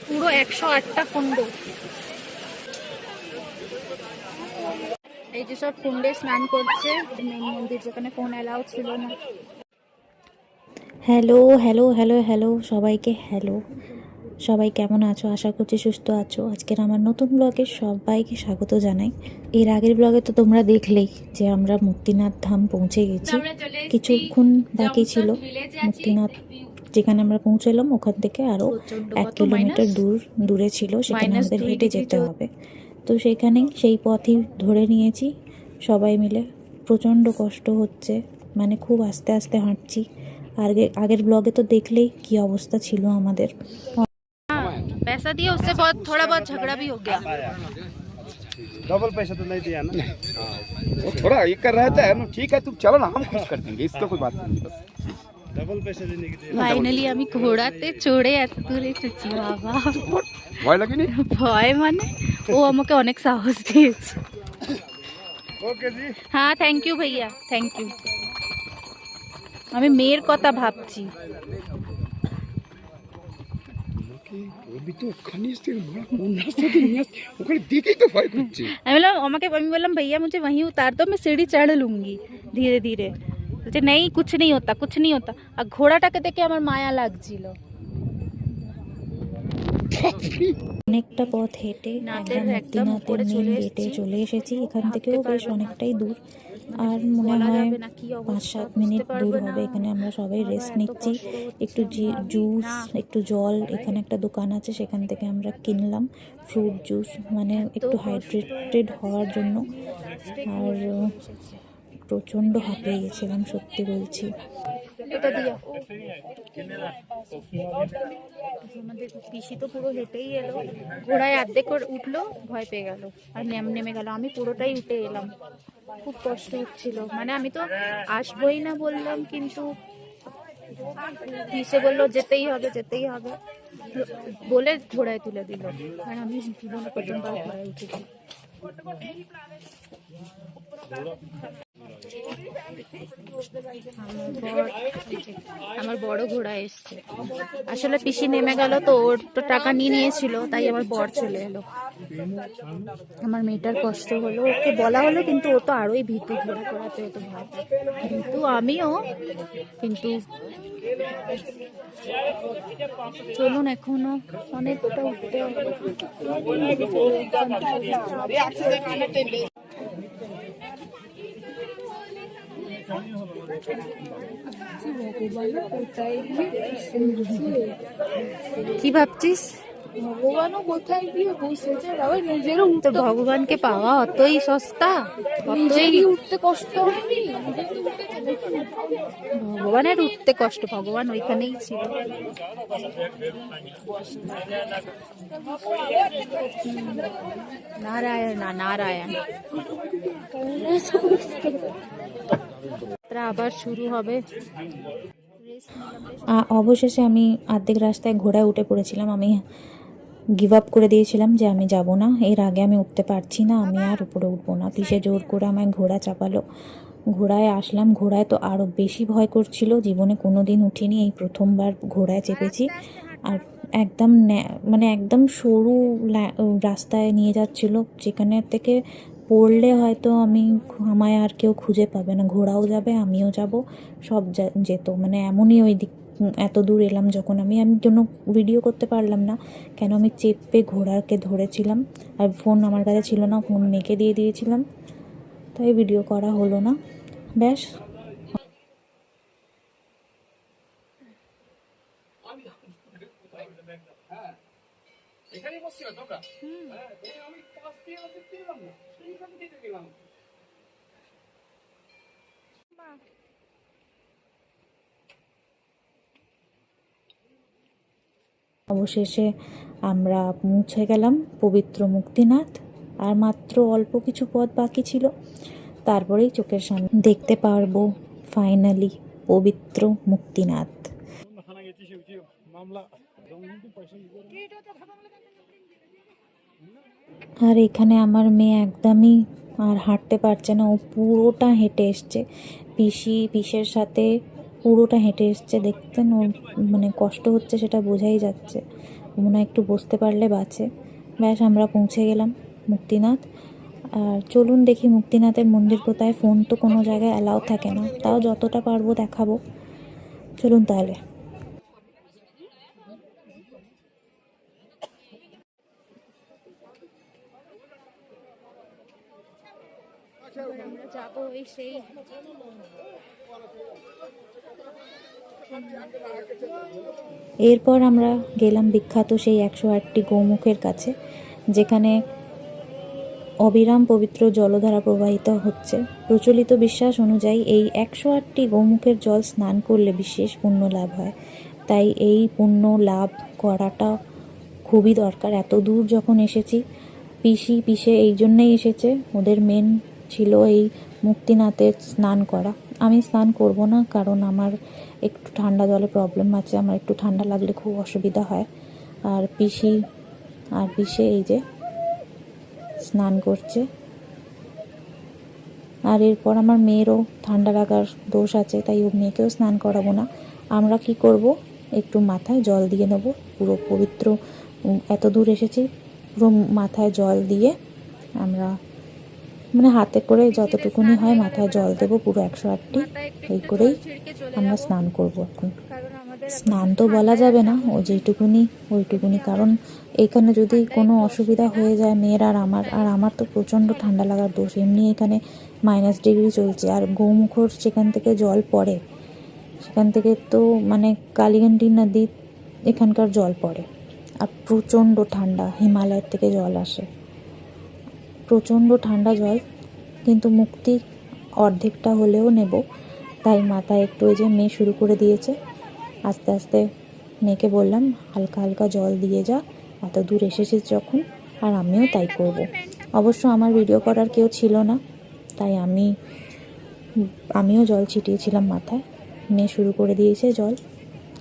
পুরো 108টা কুণ্ড। এই যে সব কুণ্ডে স্নান করছে, মেন মন্দির যেখানে ফোন অ্যালাউ ছিল না। হ্যালো হ্যালো হ্যালো হ্যালো সবাইকে হ্যালো। সবাই কেমন আছো? আশা করছি সুস্থ আছো। আজকের আমার নতুন ব্লগে সবাইকে স্বাগত জানাই। এর আগের ব্লগে তো তোমরা দেখলেই যে আমরা মুক্তিনাথ ধাম পৌঁছে গেছি। কিছুক্ষণ বাকি ছিল মুক্তিনাথ যেখানে আমরা পৌঁছলাম, ওখান থেকে আরও 1 কিলোমিটার দূরে ছিল, সেখানে আমাদের হেঁটে যেতে হবে। তো সেখানেই সেই পথই ধরে নিয়েছি সবাই মিলে। প্রচণ্ড কষ্ট হচ্ছে, মানে খুব আস্তে আস্তে হাঁটছি। আগের ব্লগে তো দেখলেই কি অবস্থা ছিল আমাদের। पैसा दिया उससे बहुत थोड़ा बहुत झगड़ा भी हो गया। डबल पैसा तो नहीं दिया ना। वो थोड़ा ये कर रहता है ना। ठीक है तुम चलो ना, हम कुछ कर देंगे, इसका कोई बात नहीं। बस डबल पैसा देने के लिए ফাইনালি আমি ঘোড়াতে চড়ে এত দূর এসেছি বাবা। ভয় লাগেনি? ভয় মানে ও আমাকে অনেক সাহস দিয়েছে। ओके जी। হ্যাঁ থ্যাংক ইউ ভাইয়া, থ্যাংক ইউ। আমি মেয়ের কথা ভাবছি। अभी तो खनिज तेल बड़ा कौन रास्ता तो नहीं है, ओकरे देखे तो भय করছে। আমি বললাম भैया मुझे वहीं उतार दो, मैं सीढ़ी चढ़ लूंगी धीरे धीरे। বলছে नहीं कुछ नहीं होता, कुछ नहीं होता। আর ঘোড়াটাকে দেখে আমার মায়া লাগছিল। অনেকটা পথ হেঁটে একদম মুক্তিনাথের মেন গেটে চলে এসেছি। এখান থেকেও বেশ অনেকটাই দূর, আর মনে হয় 5-7 মিনিট দূর হবে। এখানে আমরা সবাই রেস্ট নিচ্ছি, একটু জুস, একটু জল। এখানে একটা দোকান আছে, সেখান থেকে আমরা কিনলাম ফ্রুট জুস, মানে একটু হাইড্রেটেড হওয়ার জন্য। আর প্রচণ্ড হাঁপিয়ে গেছিলাম, সত্যি বলছি। এটা দিয়া আমাদের পিসি তো পুরো হেঁটেই এলো, ঘোড়ায় অর্ধেক উঠলো, ভয় পেয়ে গেল আর নেমে গেল। আমি পুরোটাই উঠে এলাম, খুব কষ্ট হচ্ছিল। মানে আমি তো আসবোই না বললাম, কিন্তু পিসে বললো যেতেই হবে যেতেই হবে বলে ঘোড়ায় তুলে দিল। আর আমি জীবনে প্রথমবার ঘোড়ায় উঠেছি। আমার বড় ঘোড়া এসছে। আসলে পিসি নেমে গেল তো, ওর তো টাকা নিয়েছিল, তাই আমার বর চলে এলো। আমার মেয়েটার কষ্ট হলো, ওকে বলা হলো, কিন্তু ও তো আরোই ভীতু, ঘোড়া ঘোড়াতে ও তো ভয় পায়। ভীতু আমিও, কিন্তু চলুন এখনো অনেকটা উঠতে হবে। কি ভাবছিস? ভগবানও কোথায় গিয়ে বসেছে, তবে নিজেরও তো ভগবানকে পাওয়া অতই সস্তা, অতই উঠতে কষ্ট হয়নি। ভগবানের উঠতে কষ্ট, ভগবান ওইখানেই ছিল। নারায়ণ না নারায়ণ। আবার শুরু হবে। অবশেষে আমি অর্ধেক রাস্তায় ঘোড়ায় উঠে পড়েছিলাম। আমি গিভ আপ করে দিয়েছিলাম যে আমি যাব না, এর আগে আমি উঠতে পারছি না, আমি আর উপরে উঠবো না। পিছে জোর করে আমায় ঘোড়া চাপালো, ঘোড়ায় আসলাম। ঘোড়ায় তো আরও বেশি ভয় করছিল, জীবনে কোনো দিন উঠিনি, এই প্রথমবার ঘোড়ায় চেপেছি। আর একদম মানে একদম সরু রাস্তায় নিয়ে যাচ্ছিল, যেখানে থেকে পড়লে হয়তো আমায় আর কেউ খুঁজে পাবে না। ঘোড়াও যাবে, আমিও যাব, সব যেত, মানে এমনই ওই দিক। এত দূর এলাম যখন আমি কোনো ভিডিও করতে পারলাম না, কেন আমি চেপে ঘোড়াকে ধরেছিলাম। আর ফোন আমার কাছে ছিল না, ফোন মেকে দিয়ে দিয়েছিলাম, তাই ভিডিও করা হলো না। ব্যাস, অবশেষে আমরা পৌঁছে গেলাম পবিত্র মুক্তিনাথ। আর মাত্র অল্প কিছু পথ বাকি ছিল, তারপরেই চোখের সামনে দেখতে পারবো ফাইনালি পবিত্র মুক্তিনাথ। আর এখানে আমার মেয়ে একদমই আর হাঁটতে পারছে না, ও পুরোটা হেঁটে এসছে। পিসের সাথে পুরোটা হেঁটে এসছে। দেখতেন ওর মানে কষ্ট হচ্ছে, সেটা বোঝাই যাচ্ছে। মনে হয় একটু বসতে পারলে বাঁচে। ব্যাস আমরা পৌঁছে গেলাম মুক্তিনাথ। আর চলুন দেখি মুক্তিনাথের মন্দির কোথায়। ফোন তো কোনো জায়গায় অ্যালাউ থাকে না, তাও যতটা পারবো দেখাবো। চলুন তাহলে। আমরা যাবো ওই সেই এরপর আমরা গেলাম বিখ্যাত সেই 108টি গৌমুখের কাছে, যেখানে অবিরাম পবিত্র জলধারা প্রবাহিত হচ্ছে। প্রচলিত বিশ্বাস অনুযায়ী এই 108টি গৌমুখের জল স্নান করলে বিশেষ পুণ্য লাভ হয়। তাই এই পুণ্য লাভ করাটা খুবই দরকার। এত দূর যখন এসেছি, পিসে এই জন্যেই এসেছে, ওদের মেন ছিল এই মুক্তিনাথের স্নান করা। আমি স্নান করব না, কারণ আমার একটু ঠান্ডা জলে প্রবলেম আছে, আমার একটু ঠান্ডা লাগলে খুব অসুবিধা হয়। আর পিসে এই যে স্নান করছে। আর এরপর আমার মেয়েরও ঠান্ডা লাগার দোষ আছে, তাই ও মেয়েকেও স্নান করাবো না। আমরা কি করব, একটু মাথায় জল দিয়ে নেবো। পুরো পবিত্র, এত দূর এসেছি, পুরো মাথায় জল দিয়ে আমরা মানে হাতে করে যতটুকুনি হয় মাথায় জল দেবো, পুরো 108টি। এই করেই আমরা স্নান করব এখন। কারণ আমাদের স্নান তো বলা যাবে না, ও যেটুকুনি ওইটুকুনি, কারণ এখানে যদি কোনো অসুবিধা হয়ে যায় মেয়ের আর আমার তো প্রচণ্ড ঠান্ডা লাগার দোষ। এমনি এখানে -ডিগ্রি চলছে, আর গৌমুখর সেখান থেকে জল পড়ে, সেখান থেকে তো মানে কালীঘাটি নদী এখানকার জল পড়ে। আর প্রচণ্ড ঠান্ডা, হিমালয়ের থেকে জল আসে, প্রচণ্ড ঠান্ডা জল। কিন্তু মুক্তি অর্ধেকটা হলেও নেব, তাই মাথায় একটু ওই যে মেয়ে শুরু করে দিয়েছে। আস্তে আস্তে মেয়েকে বললাম হালকা হালকা জল দিয়ে যা, এত দূর এসেছিস যখন। আর আমিও তাই করব। অবশ্য আমার ভিডিও করার কেউ ছিল না, তাই আমিও জল ছিটিয়েছিলাম মাথায়। মেয়ে শুরু করে দিয়েছে জল।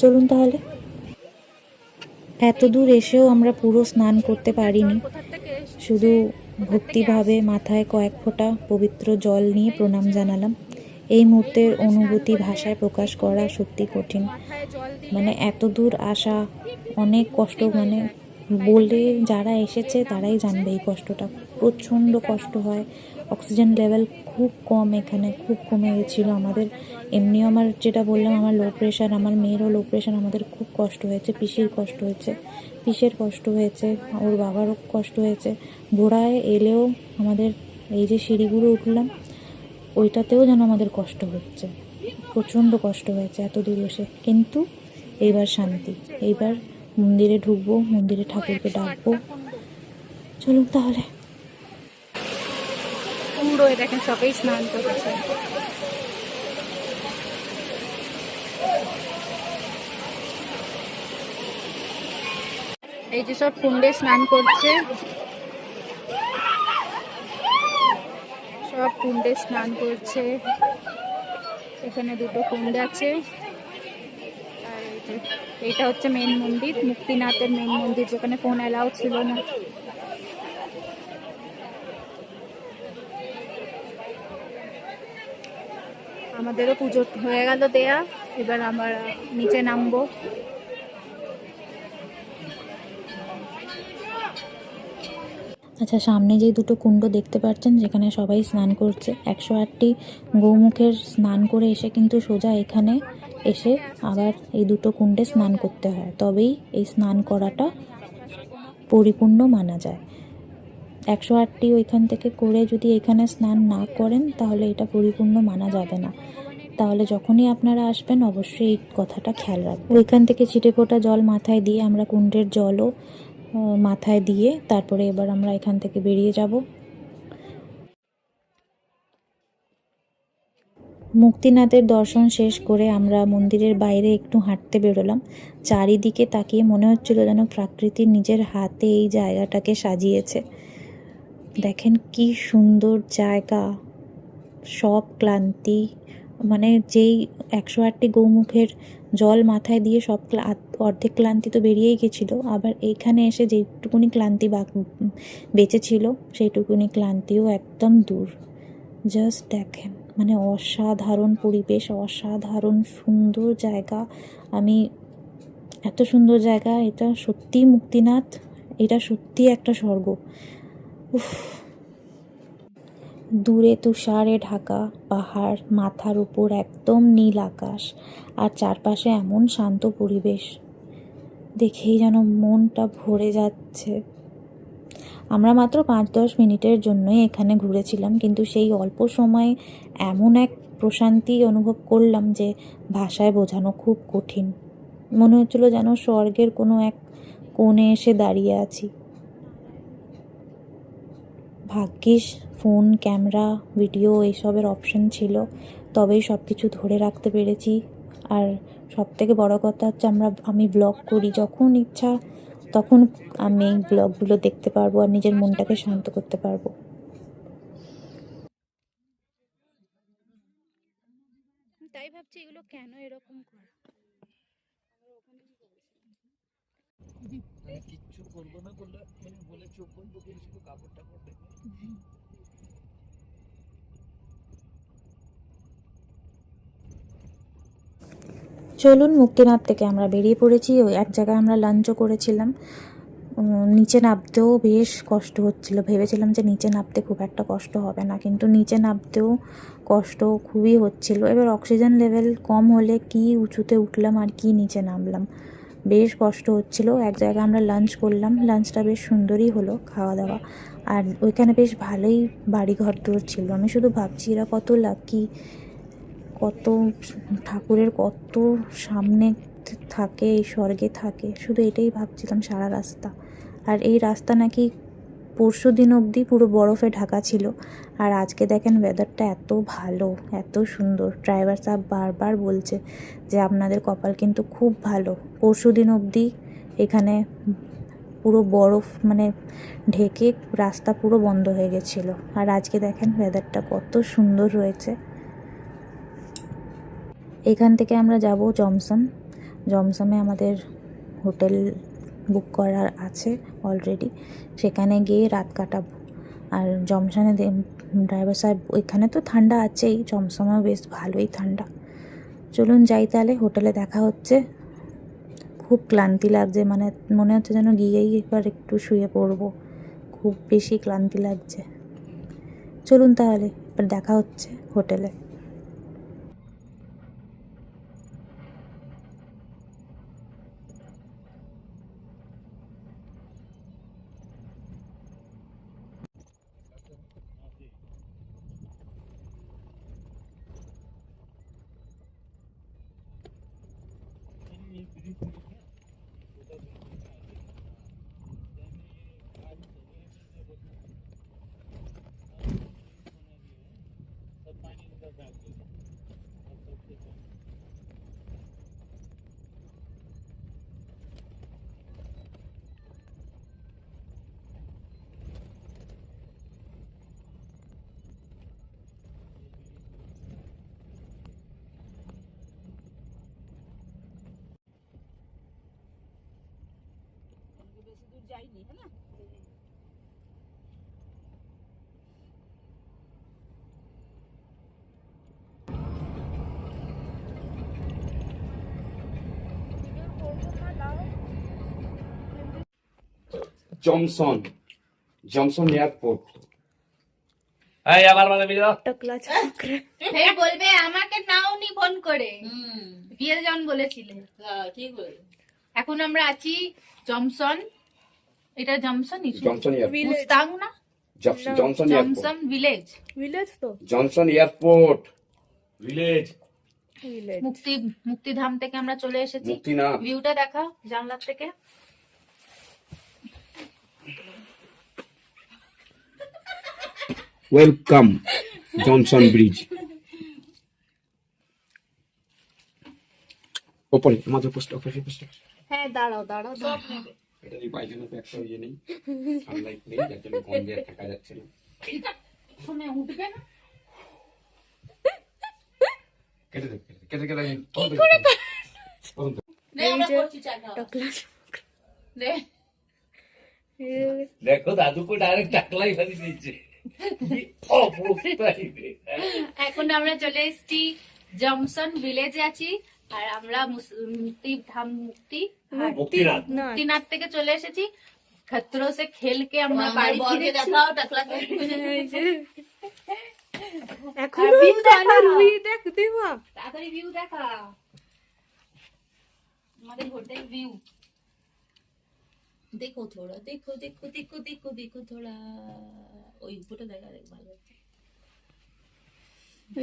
চলুন তাহলে। এত দূর এসেও আমরা পুরো স্নান করতে পারিনি, শুধু ভক্তিভাবে মাথায় কয়েক ফোঁটা পবিত্র জল নিয়ে প্রণাম জানালাম। এই মুহূর্তের অনুভূতি ভাষায় প্রকাশ করা সত্যি কঠিন। মানে এত দূর আসা অনেক কষ্ট, মানে বলে যারা এসেছে তারাই জানবে এই কষ্টটা। প্রচণ্ড কষ্ট হয়, অক্সিজেন লেভেল খুব কম, এখানে খুব কমে গেছিলো আমাদের। এমনিও আমার যেটা বললাম, আমার লো প্রেশার, আমার মেয়েরও লো প্রেশার, আমাদের খুব কষ্ট হয়েছে, পিসির কষ্ট হয়েছে, ওর বাবারও কষ্ট হয়েছে। ঘোড়ায় এলেও আমাদের এই যে সিঁড়িগুলো উঠলাম, ওইটাতেও যেন আমাদের কষ্ট হচ্ছে, প্রচণ্ড কষ্ট হয়েছে এত দূর এসে। কিন্তু এইবার শান্তি, এইবার মন্দিরে ঢুকবো, মন্দিরে ঠাকুরকে ডাকবো। চলুন তাহলে। পুরো দেখেন সবাই স্নান করছে। এই যে সব কুণ্ডে স্নান করছে, সব কুণ্ডে স্নান করছে। এখানে দুটো কুণ্ড আছে। আর এই যে এটা হচ্ছে মেন মন্দির, মুক্তিনাথের মেন মন্দির, যেখানে ফোন অ্যালাউ ছিল না। আমাদেরও পুজো হয়ে গেল দেয়া, এবার আমরা নিচে নামবো। আচ্ছা, সামনে যে দুটো কুণ্ড দেখতে পাচ্ছেন, যেখানে সবাই স্নান করছে, 108টি গৌমুখের স্নান করে এসে কিন্তু সোজা এখানে এসে আবার এই দুটো কুণ্ডে স্নান করতে হয়, তবেই এই স্নান করাটা পরিপূর্ণ মানা যায়। 108টি ওইখান থেকে করে যদি এখানে স্নান না করেন, তাহলে এটা পরিপূর্ণ মানা যাবে না। তাহলে যখনই আপনারা আসবেন অবশ্যই এই কথাটা খেয়াল রাখবেন। ওইখান থেকে ছিটে ফোটা জল মাথায় দিয়ে আমরা কুণ্ডের জলও মাথায় দিয়ে তারপরে এবার আমরা এখান থেকে বেরিয়ে যাব। মুক্তিনাথের দর্শন শেষ করে আমরা মন্দিরের বাইরে একটু হাঁটতে বেরোলাম। চারিদিকে তাকিয়ে মনে হচ্ছিল যেন প্রকৃতি নিজের হাতে এই জায়গাটাকে সাজিয়েছে। দেখেন কি সুন্দর জায়গা, সব ক্লান্তি, মানে যেই 108টি গৌমুখের জল মাথায় দিয়ে সব অর্ধেক ক্লান্তি তো বেরিয়েই গেছিলো, আবার এইখানে এসে যেটুকুনি ক্লান্তি বেঁচে ছিল সেইটুকুনি ক্লান্তিও একদম দূর। জাস্ট দেখেন, মানে অসাধারণ পরিবেশ, অসাধারণ সুন্দর জায়গা। আমি এত সুন্দর জায়গা, এটা সত্যি মুক্তিনাথ, এটা সত্যি একটা স্বর্গ। উফ, দূরে তুষারে ঢাকা পাহাড়, মাথার উপর একদম নীল আকাশ, আর চারপাশে এমন শান্ত পরিবেশ, দেখেই যেন মনটা ভরে যাচ্ছে। আমরা মাত্র 5-10 মিনিটের জন্যই এখানে ঘুরেছিলাম, কিন্তু সেই অল্প সময়ে এমন এক প্রশান্তি অনুভব করলাম যে ভাষায় বোঝানো খুব কঠিন। মনে হচ্ছিল যেন স্বর্গের কোনো এক কোণে এসে দাঁড়িয়ে আছি। ভাগ্যিস ফোন, ক্যামেরা, ভিডিও এইসবের অপশন ছিল, তবেই সব কিছু ধরে রাখতে পেরেছি। আর সবথেকে বড় কথা হচ্ছে আমি ব্লগ করি, যখন ইচ্ছা তখন আমি এই ব্লগগুলো দেখতে পারবো আর নিজের মনটাকে শান্ত করতে পারবো। তাই ভাবছি এগুলো কেন এরকম করে। চলুন, মুক্তিনাথ থেকে আমরা বেরিয়ে পড়েছি। ওই এক জায়গায় আমরা লাঞ্চও করেছিলাম। নিচে নামতেও বেশ কষ্ট হচ্ছিল, ভেবেছিলাম যে নিচে নামতে খুব একটা কষ্ট হবে না, কিন্তু নিচে নামতেও কষ্ট খুবই হচ্ছিল। এবার অক্সিজেন লেভেল কম হলে কি উঁচুতে উঠলাম আর কি নিচে নামলাম, বেশ কষ্ট হচ্ছিল। এক জায়গায় আমরা লাঞ্চ করলাম, লাঞ্চটা বেশ সুন্দরই হলো খাওয়া দাওয়া, আর ওইখানে বেশ ভালোই বাড়িঘর দূর ছিল। আমি শুধু ভাবছি এরা কত লাকি, কত ঠাকুরের কত সামনে থাকে, এই স্বর্গে থাকে, শুধু এটাই ভাবছিলাম সারা রাস্তা। আর এই রাস্তা নাকি পরশু দিন অবধি পুরো বরফে ঢাকা ছিল, আর আজকে দেখেন ওয়েদারটা এত ভালো, এত সুন্দর। ড্রাইভার সাহেব বারবার বলছে যে আপনাদের কপাল কিন্তু খুব ভালো, পরশু দিন অবধি এখানে পুরো বরফ মানে ঢেকে রাস্তা পুরো বন্ধ হয়ে গেছিলো, আর আজকে দেখেন ওয়েদারটা কত সুন্দর রয়েছে। এখান থেকে আমরা যাব জমসম। জমসমে আমাদের হোটেল বুক করার আছে অলরেডি, সেখানে গিয়ে রাত কাটাবো। আর জমসনে ড্রাইভার সাহেব, ওইখানে তো ঠান্ডা আছেই, জমসমেও বেশ ভালোই ঠান্ডা। চলুন যাই তাহলে, হোটেলে দেখা হচ্ছে। খুব ক্লান্তি লাগছে, মানে মনে হচ্ছে যেন গিয়েই এবার একটু শুয়ে পড়বো, খুব বেশি ক্লান্তি লাগছে। চলুন তাহলে, এবার দেখা হচ্ছে হোটেলে। জমসন এয়ারপোর্ট। এই আমার মানে বিজা ফের বলবে আমাকে নাও নি ফোন করে, বিয়ে জন বলেছিলে। ঠিক বলে এখন আমরা আছি জমসন, এটা জমসন জমসন এয়ারপোর্ট, মুস্তাং না, জমসন এয়ারপোর্ট, জমসন ভিলেজ, ভিলেজ তো জমসন এয়ারপোর্ট, ভিলেজ ভিলেজ মুক্তিধাম থেকে আমরা চলে এসেছি। মুক্তিনাথ। ভিউটা দেখা জানলার থেকে। Welcome Johnson bridge. ওপরে আমাদের পোস্ট অফিস। হ্যাঁ দাঁড়াও দাঁড়াও সব নেবে। এটা এই পায়খানা তো একটা ইয়ে নেই, সানলাইট নেই, যার জন্য গন্ধে থাকা যাচ্ছে না। শুনে উঠবে না কেটে কেটে দেখো দাদুকে ডাইরেক্ট টাকলাই ফেলে দিচ্ছে। এখন আমরা চলে এসেছি জমসন ভিলেজে আছি। আর আমরা মুক্তিনাথ মুক্তিনাথ থেকে চলে এসেছি। খতরো সে খেলকে আমরা বাড়ি ফিরেছি। এখনো রুই দেখতে মা তাড়াতাড়ি ভিউ দেখা, আমাদের হোটেল ভিউ देखो थोड़ा, देखो देखो देखो देखो देखो थोड़ा, ওই উপরটা দেখা দেখ ভালো আছে।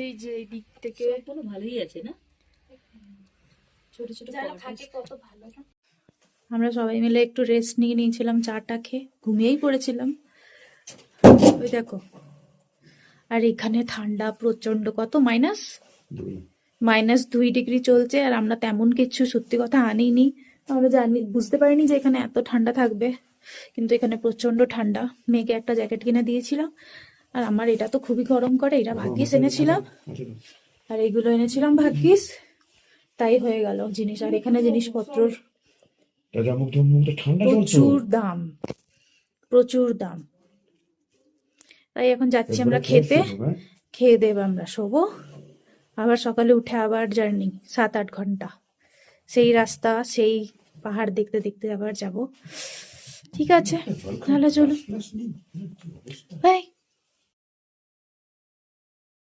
এই যে এই দিক থেকে সবগুলো ভালোই আছে না, ছোট ছোট যারা থাকে কত ভালো না। আমরা সবাই মিলে একটু রেস্ট নিয়ে নিয়েছিলাম, চাটা খেয়ে ঘুমিয়েই পড়েছিলাম। ওই দেখো, আর এখানে ঠান্ডা প্রচন্ড, কত -2 ডিগ্রি চলছে। আর আমরা তেমন কিছু সত্যি কথা আনিনি, আমরা বুঝতে পারিনি যে এখানে এত ঠান্ডা থাকবে, কিন্তু এখানে প্রচন্ড ঠান্ডা। মেয়েকে একটা জ্যাকেট কিনে দিয়েছিলাম, আর আমার এটা তো খুবই গরম করে, এটা ভাগ্যিস এনেছিলাম, আর এইগুলো এনেছিলাম ভাগ্যিস, তাই হয়ে গেল জিনিস। আর এখানে জিনিসপত্র প্রচুর দাম, প্রচুর দাম। তাই এখন যাচ্ছি আমরা খেতে, খেয়ে দেব আমরা শোবো, আবার সকালে উঠে আবার জার্নি 7-8 ঘন্টা, সেই রাস্তা সেই পাহাড় দেখতে দেখতে আবার যাব। ঠিক আছে, তাহলে চলো, বাই।